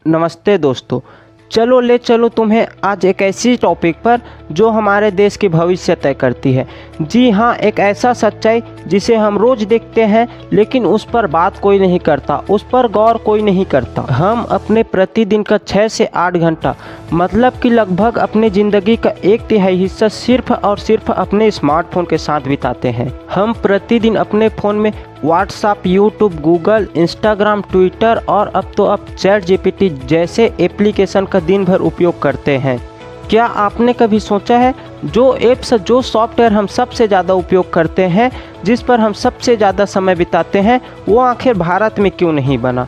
नमस्ते दोस्तों, चलो तुम्हें आज एक ऐसी टॉपिक पर जो हमारे देश की भविष्य तय करती है। जी हाँ, एक ऐसा सच्चाई जिसे हम रोज देखते हैं लेकिन उस पर बात कोई नहीं करता, उस पर गौर कोई नहीं करता। हम अपने प्रतिदिन का 6 से 8 घंटा मतलब कि लगभग अपनी ज़िंदगी का 1/3 हिस्सा सिर्फ और सिर्फ अपने स्मार्टफोन के साथ बिताते हैं। हम प्रतिदिन अपने फ़ोन में WhatsApp, YouTube, Google, Instagram, Twitter और अब तो चैट जीपीटी जैसे एप्लीकेशन का दिन भर उपयोग करते हैं। क्या आपने कभी सोचा है जो ऐप्स, जो सॉफ्टवेयर हम सबसे ज़्यादा उपयोग करते हैं, जिस पर हम सबसे ज़्यादा समय बिताते हैं, वो आखिर भारत में क्यों नहीं बना?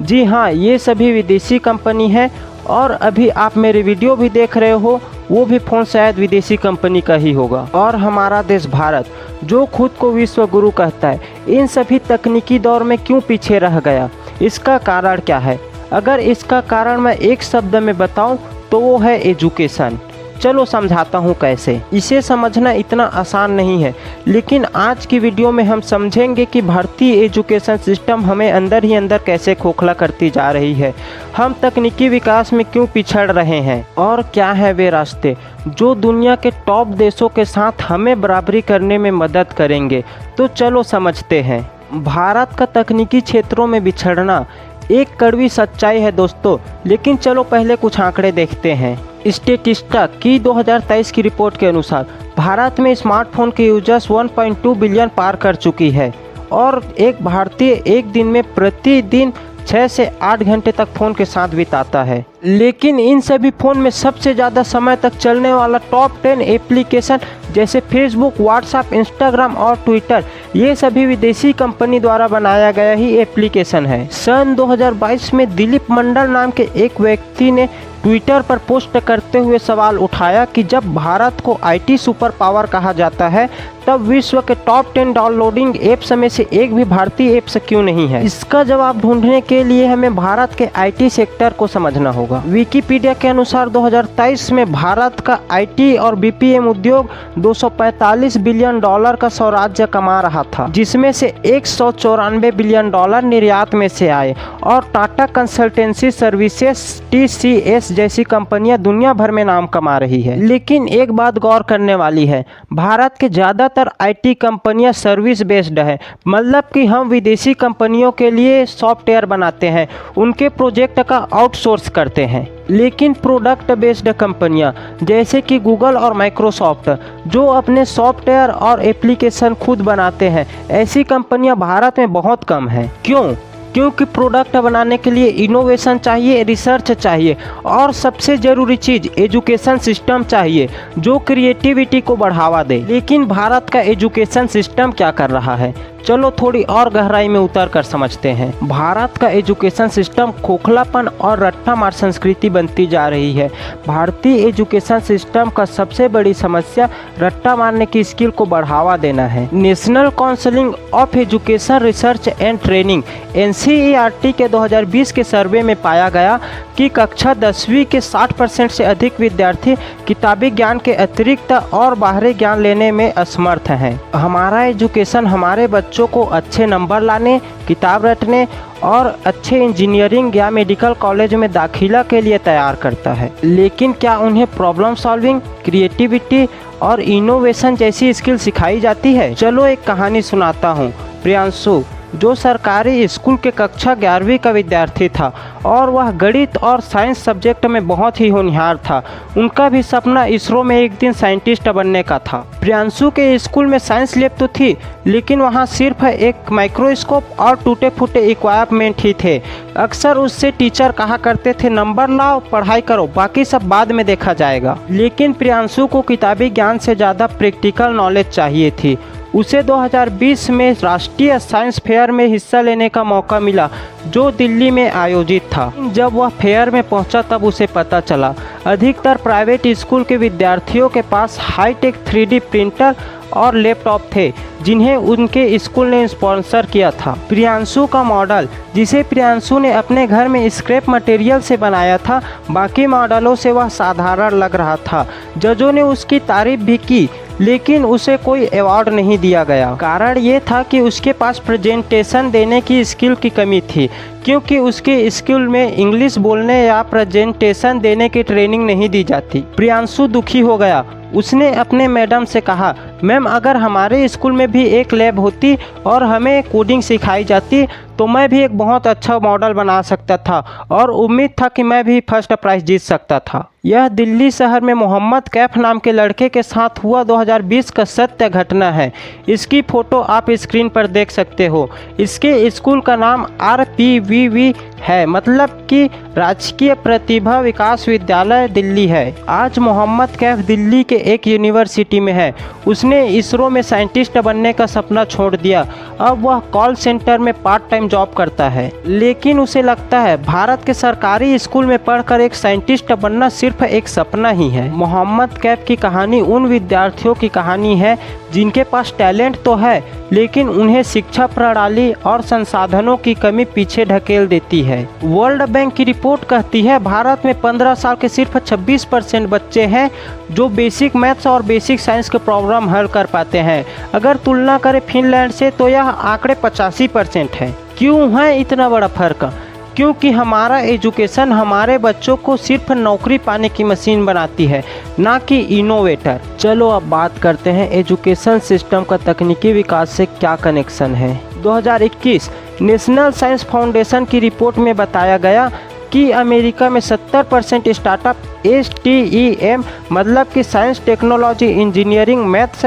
जी हाँ, ये सभी विदेशी कंपनी है और अभी आप मेरे वीडियो भी देख रहे हो, वो भी फ़ोन शायद विदेशी कंपनी का ही होगा। और हमारा देश भारत, जो खुद को विश्व गुरु कहता है, इन सभी तकनीकी दौर में क्यों पीछे रह गया? इसका कारण क्या है? अगर इसका कारण मैं एक शब्द में बताऊं तो वो है एजुकेशन। चलो समझाता हूँ कैसे। इसे समझना इतना आसान नहीं है, लेकिन आज की वीडियो में हम समझेंगे कि भारतीय एजुकेशन सिस्टम हमें अंदर ही अंदर कैसे खोखला करती जा रही है, हम तकनीकी विकास में क्यों पिछड़ रहे हैं और क्या है वे रास्ते जो दुनिया के टॉप देशों के साथ हमें बराबरी करने में मदद करेंगे। तो चलो समझते हैं। भारत का तकनीकी क्षेत्रों में बिछड़ना एक कड़वी सच्चाई है दोस्तों, लेकिन चलो पहले कुछ आंकड़े देखते हैं। स्टेटिस्टा की 2023 की रिपोर्ट के अनुसार भारत में स्मार्टफोन के यूजर्स 1.2 बिलियन पार कर चुकी है और एक भारतीय एक दिन में प्रतिदिन 6 से 8 घंटे तक फ़ोन के साथ बिताता है। लेकिन इन सभी फ़ोन में सबसे ज़्यादा समय तक चलने वाला टॉप 10 एप्लीकेशन जैसे फेसबुक, व्हाट्सएप, इंस्टाग्राम और ट्विटर, ये सभी विदेशी कंपनी द्वारा बनाया गया ही एप्लीकेशन है। सन 2022 में दिलीप मंडल नाम के एक व्यक्ति ने ट्विटर पर पोस्ट करते हुए सवाल उठाया कि जब भारत को आईटी सुपर पावर कहा जाता है, तब विश्व के टॉप 10 डाउनलोडिंग ऐप्स में से एक भी भारतीय ऐप्स क्यों नहीं है? इसका जवाब ढूंढने के लिए हमें भारत के आईटी सेक्टर को समझना होगा। विकिपीडिया के अनुसार 2023 में भारत का आईटी और बीपीएम उद्योग 245 बिलियन डॉलर का स्वराज्य कमा रहा था, जिसमें से 194 बिलियन डॉलर निर्यात में से आए और टाटा कंसल्टेंसी सर्विसेज TCS जैसी कंपनियां दुनिया भर में नाम कमा रही है। लेकिन एक बात गौर करने वाली है, भारत के ज़्यादातर आईटी कंपनियां सर्विस बेस्ड है, मतलब कि हम विदेशी कंपनियों के लिए सॉफ्टवेयर बनाते हैं, उनके प्रोजेक्ट का आउटसोर्स करते हैं। लेकिन प्रोडक्ट बेस्ड कंपनियां जैसे कि गूगल और माइक्रोसॉफ्ट, जो अपने सॉफ्टवेयर और एप्लीकेशन खुद बनाते हैं, ऐसी कंपनियां भारत में बहुत कम हैं। क्यों? क्योंकि प्रोडक्ट बनाने के लिए इनोवेशन चाहिए, रिसर्च चाहिए और सबसे ज़रूरी चीज़ एजुकेशन सिस्टम चाहिए जो क्रिएटिविटी को बढ़ावा दे। लेकिन भारत का एजुकेशन सिस्टम क्या कर रहा है? चलो थोड़ी और गहराई में उतर कर समझते हैं। भारत का एजुकेशन सिस्टम खोखलापन और रट्टा मार संस्कृति बनती जा रही है। भारतीय एजुकेशन सिस्टम का सबसे बड़ी समस्या रट्टा मारने की स्किल को बढ़ावा देना है। National council of education research and training NCERT के 2020 के सर्वे में पाया गया कि कक्षा 10वीं के 60% से अधिक विद्यार्थी किताबी ज्ञान के अतिरिक्त और बाहरी ज्ञान लेने में असमर्थ हैं। हमारा एजुकेशन हमारे बच्चों को अच्छे नंबर लाने, किताब रटने और अच्छे इंजीनियरिंग या मेडिकल कॉलेज में दाखिला के लिए तैयार करता है, लेकिन क्या उन्हें प्रॉब्लम सॉल्विंग, क्रिएटिविटी और इनोवेशन जैसी स्किल सिखाई जाती है? चलो एक कहानी सुनाता हूँ। प्रियांशु, जो सरकारी स्कूल के कक्षा 11वीं का विद्यार्थी था और वह गणित और साइंस सब्जेक्ट में बहुत ही होनहार था, उनका भी सपना इसरो में एक दिन साइंटिस्ट बनने का था। प्रियांशु के स्कूल में साइंस लैब तो थी, लेकिन वहां सिर्फ एक माइक्रोस्कोप और टूटे फूटे इक्विपमेंट ही थे। अक्सर उससे टीचर कहा करते थे, नंबर लाओ, पढ़ाई करो, बाकी सब बाद में देखा जाएगा। लेकिन प्रियांशु को किताबी ज्ञान से ज़्यादा प्रैक्टिकल नॉलेज चाहिए थी। उसे 2020 में राष्ट्रीय साइंस फेयर में हिस्सा लेने का मौका मिला, जो दिल्ली में आयोजित था। जब वह फेयर में पहुंचा तब उसे पता चला अधिकतर प्राइवेट स्कूल के विद्यार्थियों के पास हाईटेक 3D प्रिंटर और लैपटॉप थे, जिन्हें उनके स्कूल ने स्पॉन्सर किया था। प्रियांशु का मॉडल, जिसे प्रियांशु ने अपने घर में स्क्रैप मटेरियल से बनाया था, बाकी मॉडलों से वह साधारण लग रहा था। जजों ने उसकी तारीफ भी की, लेकिन उसे कोई अवार्ड नहीं दिया गया। कारण ये था कि उसके पास प्रेजेंटेशन देने की स्किल की कमी थी। क्योंकि उसके स्कूल में इंग्लिश बोलने या प्रेजेंटेशन देने की ट्रेनिंग नहीं दी जाती। प्रियांशु दुखी हो गया। उसने अपने मैडम से कहा, मैम अगर हमारे स्कूल में भी एक लैब होती और हमें कोडिंग सिखाई जाती तो मैं भी एक बहुत अच्छा मॉडल बना सकता था और उम्मीद था कि मैं भी फर्स्ट प्राइज़ जीत सकता था। यह दिल्ली शहर में मोहम्मद कैफ नाम के लड़के के साथ हुआ 2020 का सत्य घटना है। इसकी फ़ोटो आप स्क्रीन पर देख सकते हो। इसके स्कूल का नाम RPVV है, मतलब कि राजकीय प्रतिभा विकास विद्यालय दिल्ली है। आज मोहम्मद कैफ दिल्ली के एक यूनिवर्सिटी में है। उसने इसरो में साइंटिस्ट बनने का सपना छोड़ दिया। अब वह कॉल सेंटर में पार्ट टाइम जॉब करता है, लेकिन उसे लगता है भारत के सरकारी स्कूल में पढ़कर एक साइंटिस्ट बनना सिर्फ एक सपना ही है। मोहम्मद कैफ की कहानी उन विद्यार्थियों की कहानी है जिनके पास टैलेंट तो है, लेकिन उन्हें शिक्षा प्रणाली और संसाधनों की कमी पीछे ढकेल देती है। वर्ल्ड बैंक की रिपोर्ट कहती है भारत में 15 साल के सिर्फ 26% बच्चे हैं जो बेसिक मैथ्स और बेसिक साइंस के प्रॉब्लम हल कर पाते हैं। अगर तुलना करें फिनलैंड से तो यह आंकड़े 85% है। क्यों है इतना बड़ा फर्क? क्योंकि हमारा एजुकेशन हमारे बच्चों को सिर्फ नौकरी पाने की मशीन बनाती है, ना कि इनोवेटर। चलो अब बात करते हैं एजुकेशन सिस्टम का तकनीकी विकास से क्या कनेक्शन है। 2021 नेशनल साइंस फाउंडेशन की रिपोर्ट में बताया गया कि अमेरिका में 70% स्टार्टअप STEM मतलब कि science technology engineering maths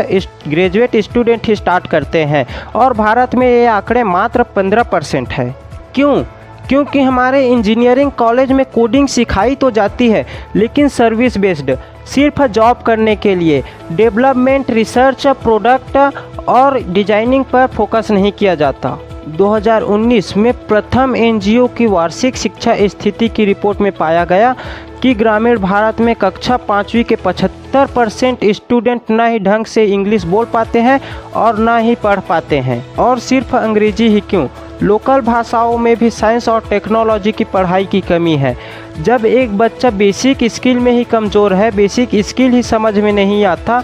graduate student ही स्टार्ट करते हैं और भारत में ये आंकड़े मात्र 15% है। क्यों? क्योंकि हमारे इंजीनियरिंग कॉलेज में कोडिंग सिखाई तो जाती है, लेकिन सर्विस बेस्ड, सिर्फ जॉब करने के लिए। डेवलपमेंट, रिसर्च, प्रोडक्ट और डिजाइनिंग पर फोकस नहीं किया जाता। 2019 में प्रथम NGO की वार्षिक शिक्षा स्थिति की रिपोर्ट में पाया गया कि ग्रामीण भारत में कक्षा 5वीं के 75% स्टूडेंट न ही ढंग से इंग्लिश बोल पाते हैं और न ही पढ़ पाते हैं। और सिर्फ अंग्रेजी ही क्यों, लोकल भाषाओं में भी साइंस और टेक्नोलॉजी की पढ़ाई की कमी है। जब एक बच्चा बेसिक स्किल में ही कमज़ोर है, बेसिक स्किल ही समझ में नहीं आता,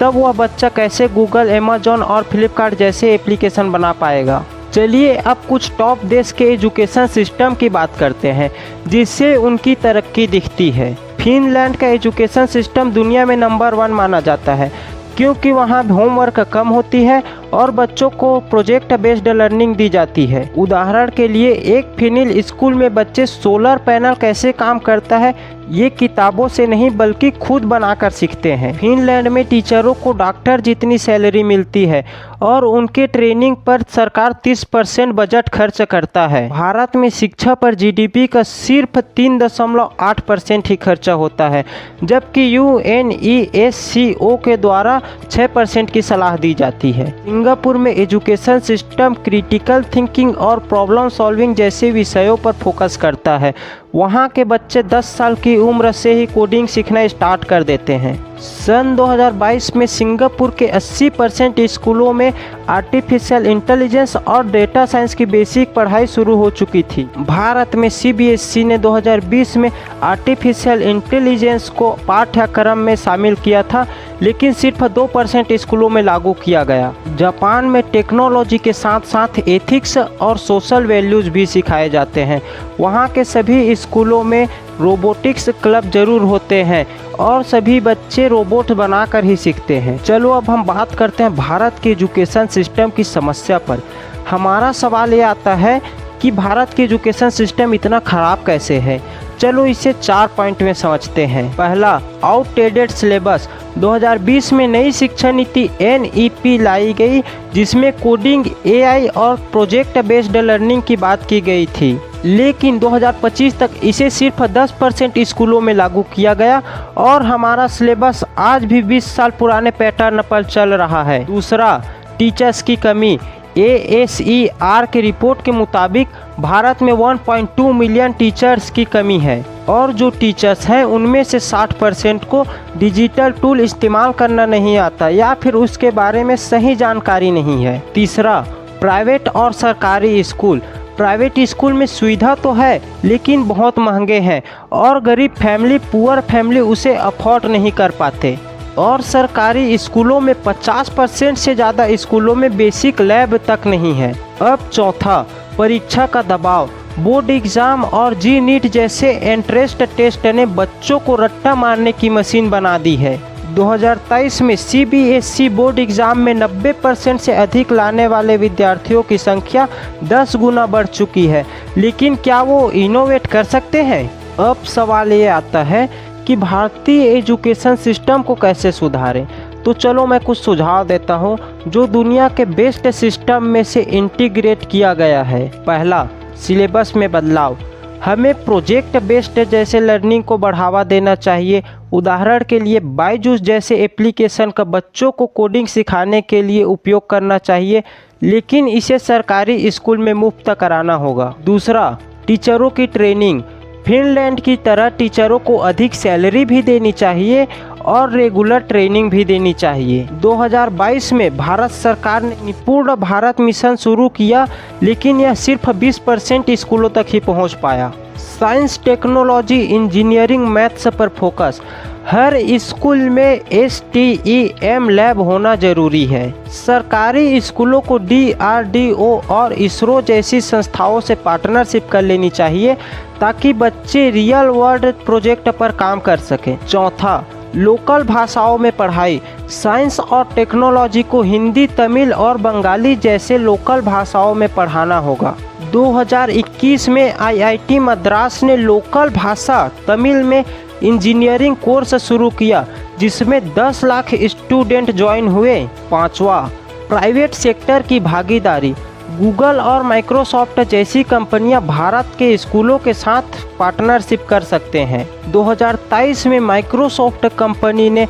तब वह बच्चा कैसे गूगल, अमेजॉन और फ्लिपकार्ट जैसे एप्लीकेशन बना पाएगा। चलिए अब कुछ टॉप देश के एजुकेशन सिस्टम की बात करते हैं जिससे उनकी तरक्की दिखती है। फिनलैंड का एजुकेशन सिस्टम दुनिया में नंबर 1 माना जाता है क्योंकि वहाँ होमवर्क कम होती है और बच्चों को प्रोजेक्ट बेस्ड लर्निंग दी जाती है। उदाहरण के लिए एक फिनिल स्कूल में बच्चे सोलर पैनल कैसे काम करता है ये किताबों से नहीं बल्कि खुद बनाकर सीखते हैं। फिनलैंड में टीचरों को डॉक्टर जितनी सैलरी मिलती है और उनके ट्रेनिंग पर सरकार 30% बजट खर्च करता है। भारत में शिक्षा पर GDP का सिर्फ 3.8% ही खर्चा होता है, जबकि UNESCO के द्वारा 6% की सलाह दी जाती है। सिंगापुर में एजुकेशन सिस्टम क्रिटिकल थिंकिंग और प्रॉब्लम सॉल्विंग जैसे विषयों पर फोकस करता है। वहाँ के बच्चे 10 साल की उम्र से ही कोडिंग सीखना स्टार्ट कर देते हैं। सन 2022 में सिंगापुर के 80% स्कूलों में आर्टिफिशियल इंटेलिजेंस और डेटा साइंस की बेसिक पढ़ाई शुरू हो चुकी थी। भारत में CBSE ने 2020 में आर्टिफिशियल इंटेलिजेंस को पाठ्यक्रम में शामिल किया था, लेकिन सिर्फ 2% स्कूलों में लागू किया गया। जापान में टेक्नोलॉजी के साथ साथ एथिक्स और सोशल वैल्यूज़ भी सिखाए जाते हैं। वहाँ के सभी स्कूलों में रोबोटिक्स क्लब जरूर होते हैं और सभी बच्चे रोबोट बनाकर ही सीखते हैं। चलो अब हम बात करते हैं भारत के एजुकेशन सिस्टम की समस्या पर। हमारा सवाल ये आता है कि भारत की एजुकेशन सिस्टम इतना ख़राब कैसे है। चलो इसे 4 पॉइंट में समझते हैं। पहला, आउटडेटेड सिलेबस। 2020 में नई शिक्षा नीति NEP लाई गई जिसमें कोडिंग, AI और प्रोजेक्ट बेस्ड लर्निंग की बात की गई थी, लेकिन 2025 तक इसे सिर्फ 10% स्कूलों में लागू किया गया और हमारा सिलेबस आज भी 20 साल पुराने पैटर्न पर चल रहा है। दूसरा, टीचर्स की कमी। ASER की रिपोर्ट के मुताबिक भारत में 1.2 मिलियन टीचर्स की कमी है और जो टीचर्स हैं उनमें से 60% को डिजिटल टूल इस्तेमाल करना नहीं आता या फिर उसके बारे में सही जानकारी नहीं है। तीसरा, प्राइवेट और सरकारी स्कूल। प्राइवेट स्कूल में सुविधा तो है लेकिन बहुत महंगे हैं और गरीब फैमिली, पुअर फैमिली उसे अफोर्ड नहीं कर पाते। और सरकारी स्कूलों में 50% से ज़्यादा स्कूलों में बेसिक लैब तक नहीं है। अब चौथा, परीक्षा का दबाव। बोर्ड एग्ज़ाम और जी नीट जैसे एंट्रेंस टेस्ट ने बच्चों को रट्टा मारने की मशीन बना दी है। 2023 में CBSE बोर्ड एग्ज़ाम में 90% से अधिक लाने वाले विद्यार्थियों की संख्या 10 गुना बढ़ चुकी है, लेकिन क्या वो इनोवेट कर सकते हैं? अब सवाल ये आता है कि भारतीय एजुकेशन सिस्टम को कैसे सुधारें। तो चलो मैं कुछ सुझाव देता हूँ जो दुनिया के बेस्ट सिस्टम में से इंटीग्रेट किया गया है। पहला, सिलेबस में बदलाव। हमें प्रोजेक्ट बेस्ड जैसे लर्निंग को बढ़ावा देना चाहिए। उदाहरण के लिए बायजूस जैसे एप्लीकेशन का बच्चों को कोडिंग सिखाने के लिए उपयोग करना चाहिए, लेकिन इसे सरकारी स्कूल में मुफ्त कराना होगा। दूसरा, टीचरों की ट्रेनिंग। फिनलैंड की तरह टीचरों को अधिक सैलरी भी देनी चाहिए और रेगुलर ट्रेनिंग भी देनी चाहिए। 2022 में भारत सरकार ने निपुण भारत मिशन शुरू किया, लेकिन यह सिर्फ 20% स्कूलों तक ही पहुंच पाया। साइंस, टेक्नोलॉजी, इंजीनियरिंग, मैथ्स पर फोकस। हर स्कूल में STEM लैब होना जरूरी है। सरकारी स्कूलों को DRDO और इसरो जैसी संस्थाओं से पार्टनरशिप कर लेनी चाहिए ताकि बच्चे रियल वर्ल्ड प्रोजेक्ट पर काम कर सकें। चौथा, लोकल भाषाओं में पढ़ाई। साइंस और टेक्नोलॉजी को हिंदी, तमिल और बंगाली जैसे लोकल भाषाओं में पढ़ाना होगा। 2021 में IIT मद्रास ने लोकल भाषा तमिल में इंजीनियरिंग कोर्स शुरू किया, जिसमें 10 लाख स्टूडेंट ज्वाइन हुए। पांचवा, प्राइवेट सेक्टर की भागीदारी। गूगल और माइक्रोसॉफ्ट जैसी कंपनियां भारत के स्कूलों के साथ पार्टनरशिप कर सकते हैं। 2023 में माइक्रोसॉफ्ट कंपनी ने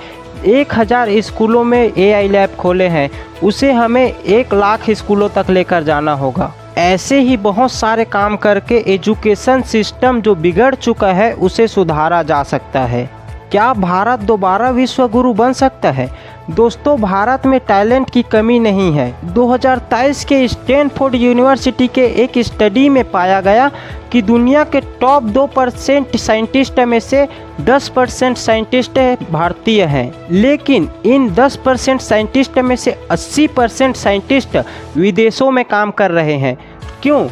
1000 स्कूलों में AI लैब खोले हैं। उसे हमें 1 लाख स्कूलों तक लेकर जाना होगा। ऐसे ही बहुत सारे काम करके एजुकेशन सिस्टम जो बिगड़ चुका है उसे सुधारा जा सकता है। क्या भारत दोबारा विश्व गुरु बन सकता है? दोस्तों, भारत में टैलेंट की कमी नहीं है। 2023 के स्टैनफोर्ड यूनिवर्सिटी के एक स्टडी में पाया गया कि दुनिया के टॉप 2% साइंटिस्ट में से 10% साइंटिस्ट भारतीय हैं, लेकिन इन 10% साइंटिस्ट में से 80% साइंटिस्ट विदेशों में काम कर रहे हैं। क्यों?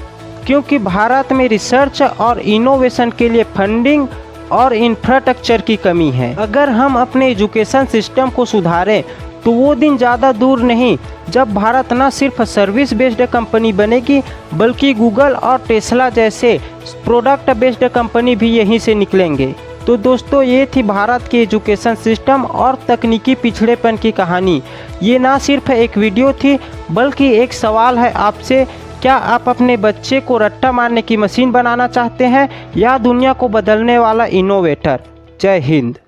क्योंकि भारत में रिसर्च और इनोवेशन के लिए फंडिंग और इंफ्रास्ट्रक्चर की कमी है। अगर हम अपने एजुकेशन सिस्टम को सुधारें तो वो दिन ज़्यादा दूर नहीं जब भारत न सिर्फ सर्विस बेस्ड कंपनी बनेगी, बल्कि गूगल और टेस्ला जैसे प्रोडक्ट बेस्ड कंपनी भी यहीं से निकलेंगे। तो दोस्तों, ये थी भारत के एजुकेशन सिस्टम और तकनीकी पिछड़ेपन की कहानी। ये ना सिर्फ एक वीडियो थी, बल्कि एक सवाल है आपसे। क्या आप अपने बच्चे को रट्टा मारने की मशीन बनाना चाहते हैं या दुनिया को बदलने वाला इनोवेटर? जय हिंद।